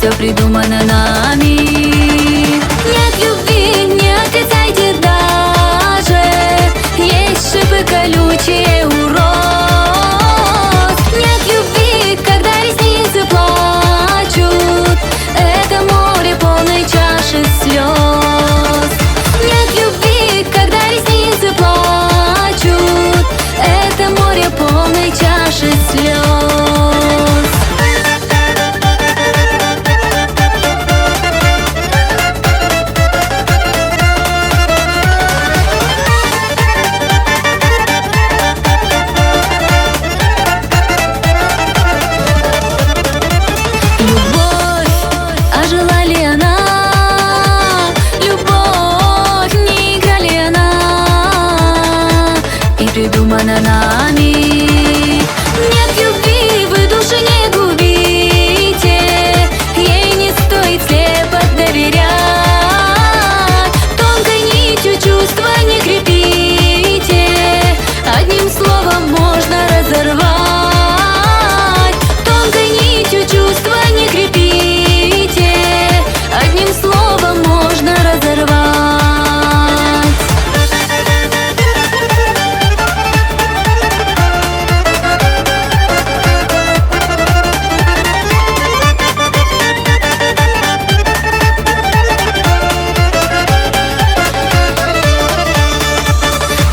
все придумано нами. Нет любви, не отрицайте даже, есть шипы колючие у роз. Нет любви, когда ресницы плачут, это море полной чаши слез. Нет любви, когда ресницы плачут, это море полной чаши слез. Придумано нами. Нет любви, вы души не губите, ей не стоит слепо доверять. Тонкой нитью чувства не крепите, одним словом можно разорвать. Тонкой нитью чувства не крепите, одним словом можно разорвать.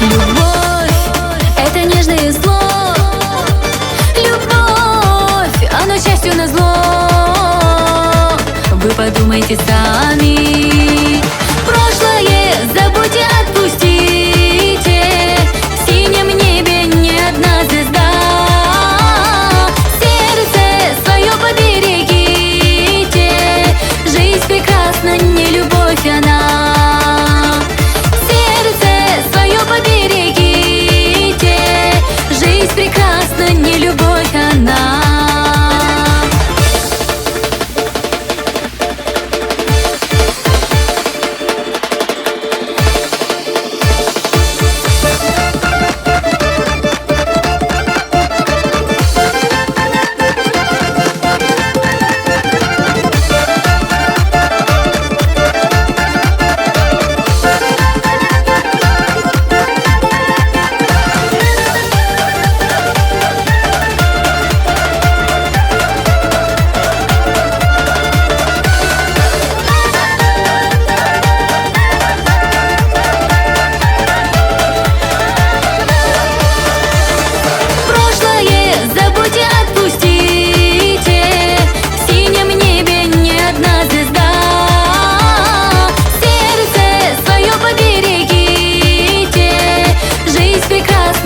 Любовь — это нежное зло. Любовь, оно счастью назло. Вы подумайте сами. Прошлое забудьте, отпустите. В синем небе не одна звезда. Сердце свое поберегите. Жизнь прекрасна, не любовь она. Прекрасна, не любовь она.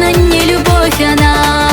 Не любовь она.